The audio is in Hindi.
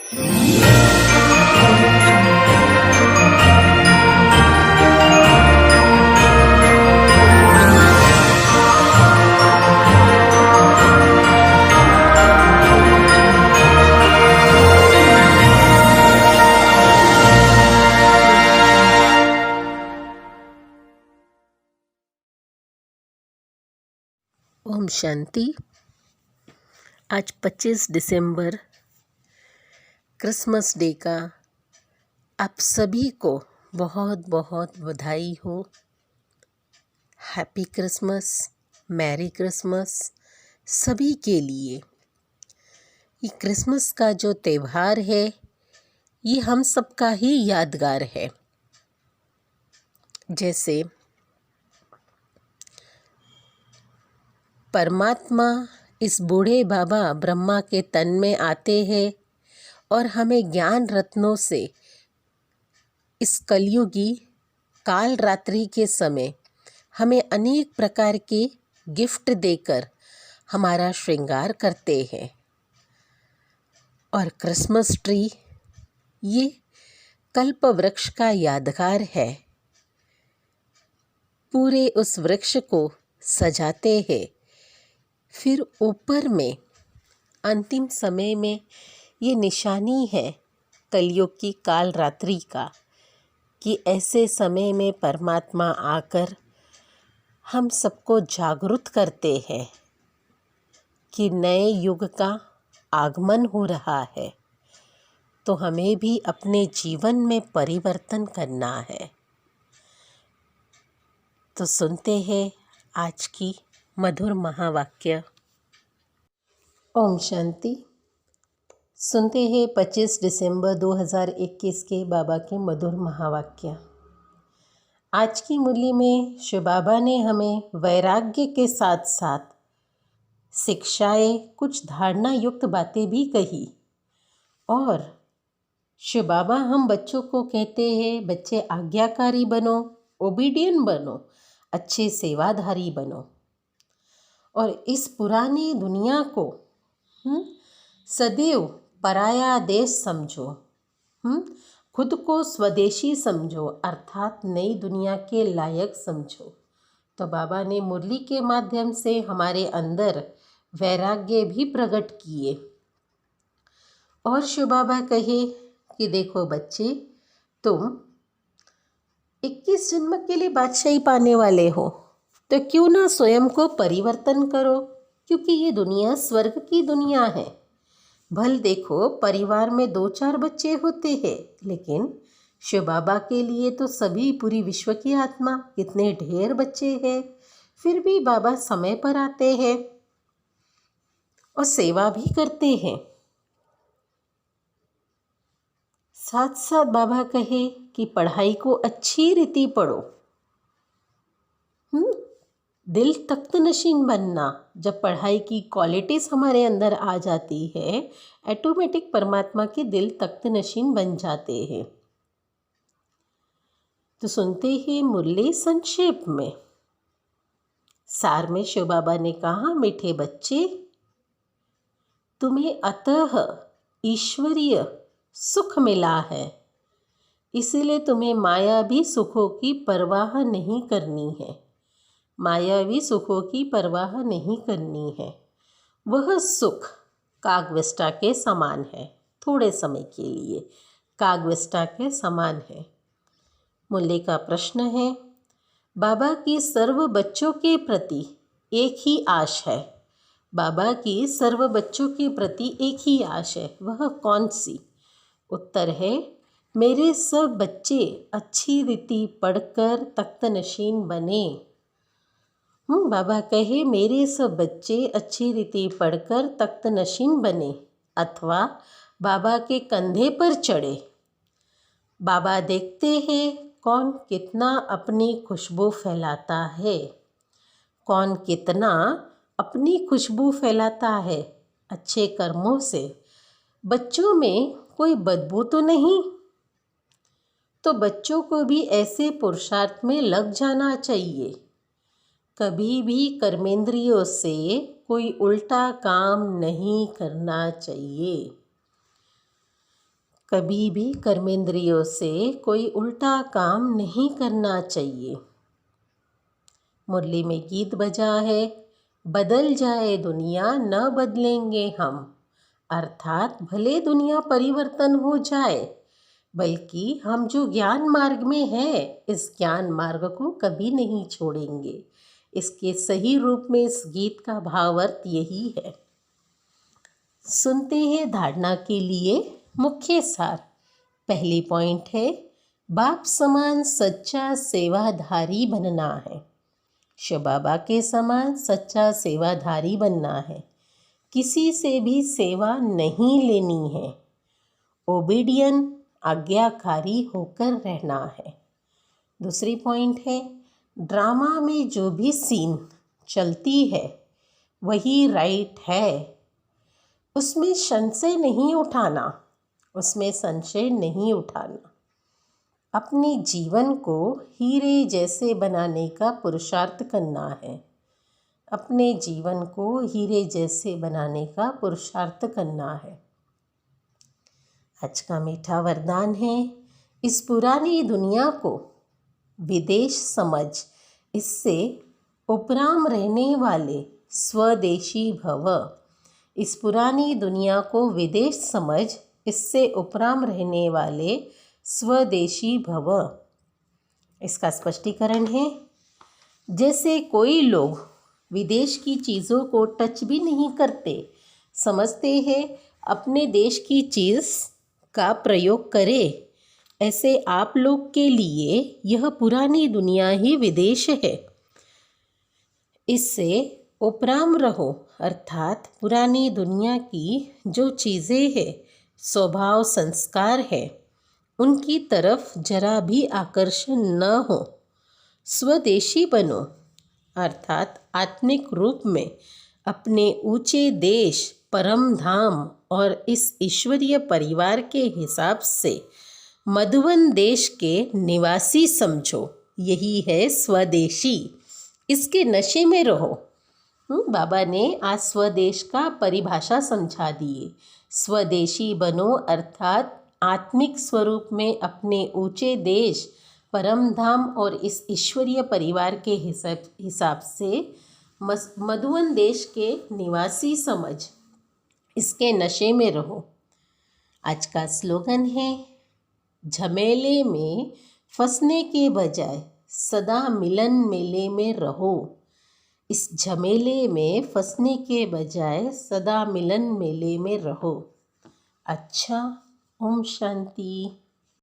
ओम शांति। आज 25 दिसंबर क्रिसमस डे का आप सभी को बहुत बहुत बधाई हो। हैप्पी क्रिसमस, मैरी क्रिसमस सभी के लिए। ये क्रिसमस का जो त्यौहार है ये हम सबका ही यादगार है। जैसे परमात्मा इस बूढ़े बाबा ब्रह्मा के तन में आते हैं और हमें ज्ञान रत्नों से इस कलयुगी काल रात्रि के समय हमें अनेक प्रकार के गिफ्ट देकर हमारा श्रृंगार करते हैं। और क्रिसमस ट्री ये कल्प वृक्ष का यादगार है। पूरे उस वृक्ष को सजाते हैं। फिर ऊपर में अंतिम समय में ये निशानी है कलयुग की काल रात्रि का कि ऐसे समय में परमात्मा आकर हम सबको जागरूक करते हैं कि नए युग का आगमन हो रहा है। तो हमें भी अपने जीवन में परिवर्तन करना है। तो सुनते हैं आज की मधुर महावाक्य। ओम शांति। सुनते हैं 25 दिसंबर 2021 के बाबा के मधुर महावाक्य। आज की मुरली में शिव बाबा ने हमें वैराग्य के साथ साथ शिक्षाएं, कुछ धारणा युक्त बातें भी कही। और शिव बाबा हम बच्चों को कहते हैं बच्चे आज्ञाकारी बनो, ओबीडियंट बनो, अच्छे सेवाधारी बनो। और इस पुरानी दुनिया को सदैव पराया देश समझो, खुद को स्वदेशी समझो, अर्थात नई दुनिया के लायक समझो। तो बाबा ने मुरली के माध्यम से हमारे अंदर वैराग्य भी प्रकट किए। और शिव बाबा कहे कि देखो बच्चे, तुम 21 जन्म के लिए बादशाही पाने वाले हो, तो क्यों ना स्वयं को परिवर्तन करो, क्योंकि ये दुनिया स्वर्ग की दुनिया है। भल देखो, परिवार में 2-4 बच्चे होते हैं, लेकिन शिव बाबा के लिए तो सभी पूरी विश्व की आत्मा, कितने ढेर बच्चे हैं। फिर भी बाबा समय पर आते हैं और सेवा भी करते हैं। साथ साथ बाबा कहे कि पढ़ाई को अच्छी रीति पढ़ो। दिल तख्त नशीन बनना, जब पढ़ाई की क्वालिटीज़ हमारे अंदर आ जाती है, ऑटोमेटिक परमात्मा के दिल तख्त नशीन बन जाते हैं। तो सुनते हैं मुरली संक्षेप में। सार में शिव बाबा ने कहा, मीठे बच्चे, तुम्हें अतः ईश्वरीय सुख मिला है, इसीलिए तुम्हें मायावी सुखों की परवाह नहीं करनी है। मायावी सुखों की परवाह नहीं करनी है। वह सुख कागविष्टा के समान है, थोड़े समय के लिए कागविष्टा के समान है। मुल्ले का प्रश्न है, बाबा की सर्व बच्चों के प्रति एक ही आश है। बाबा की सर्व बच्चों के प्रति एक ही आश है, वह कौन सी? उत्तर है, मेरे सब बच्चे अच्छी रीति पढ़कर तख्त नशीन बने। बाबा कहे, मेरे सब बच्चे अच्छी रीति पढ़कर तख्त नशीन बने, अथवा बाबा के कंधे पर चढ़े। बाबा देखते हैं कौन कितना अपनी खुशबू फैलाता है, कौन कितना अपनी खुशबू फैलाता है अच्छे कर्मों से। बच्चों में कोई बदबू तो नहीं, तो बच्चों को भी ऐसे पुरुषार्थ में लग जाना चाहिए। कभी भी कर्मेंद्रियों से कोई उल्टा काम नहीं करना चाहिए। कभी भी कर्मेंद्रियों से कोई उल्टा काम नहीं करना चाहिए। मुरली में गीत बजा है, बदल जाए दुनिया न बदलेंगे हम। अर्थात भले दुनिया परिवर्तन हो जाए, बल्कि हम जो ज्ञान मार्ग में हैं इस ज्ञान मार्ग को कभी नहीं छोड़ेंगे। इसके सही रूप में इस गीत का भावार्थ यही है। सुनते हैं धारणा के लिए मुख्य सार। पहली पॉइंट है, बाप समान सच्चा सेवाधारी बनना है। शिव बाबा के समान सच्चा सेवाधारी बनना है। किसी से भी सेवा नहीं लेनी है। ओबीडियन आज्ञाकारी होकर रहना है। दूसरी पॉइंट है, ड्रामा में जो भी सीन चलती है वही राइट है। उसमें संशय नहीं उठाना, अपने जीवन को हीरे जैसे बनाने का पुरुषार्थ करना है। आज का मीठा वरदान है, इस पुरानी दुनिया को विदेश समझ, इससे उपराम रहने वाले स्वदेशी भव। इस पुरानी दुनिया को विदेश समझ, इससे उपराम रहने वाले स्वदेशी भव। इसका स्पष्टीकरण है, जैसे कोई लोग विदेश की चीज़ों को टच भी नहीं करते, समझते हैं अपने देश की चीज़ का प्रयोग करें, ऐसे आप लोग के लिए यह पुरानी दुनिया ही विदेश है। इससे उपराम रहो, अर्थात पुरानी दुनिया की जो चीज़ें हैं, स्वभाव संस्कार है, उनकी तरफ जरा भी आकर्षण न हो। स्वदेशी बनो, अर्थात आत्मिक रूप में अपने ऊंचे देश, परम धाम और इस ईश्वरीय परिवार के हिसाब से मधुवन देश के निवासी समझो। यही है स्वदेशी। इसके नशे में रहो। बाबा ने आज स्वदेश का परिभाषा समझा दिए। स्वदेशी बनो, अर्थात आत्मिक स्वरूप में अपने ऊंचे देश, परम धाम और इस ईश्वरीय परिवार के हिसाब से मधुवन देश के निवासी समझ, इसके नशे में रहो। आज का स्लोगन है, झमेले में फंसने के बजाय सदा मिलन मेले में रहो। इस झमेले में फंसने के बजाय सदा मिलन मेले में रहो। अच्छा, ओम शांति।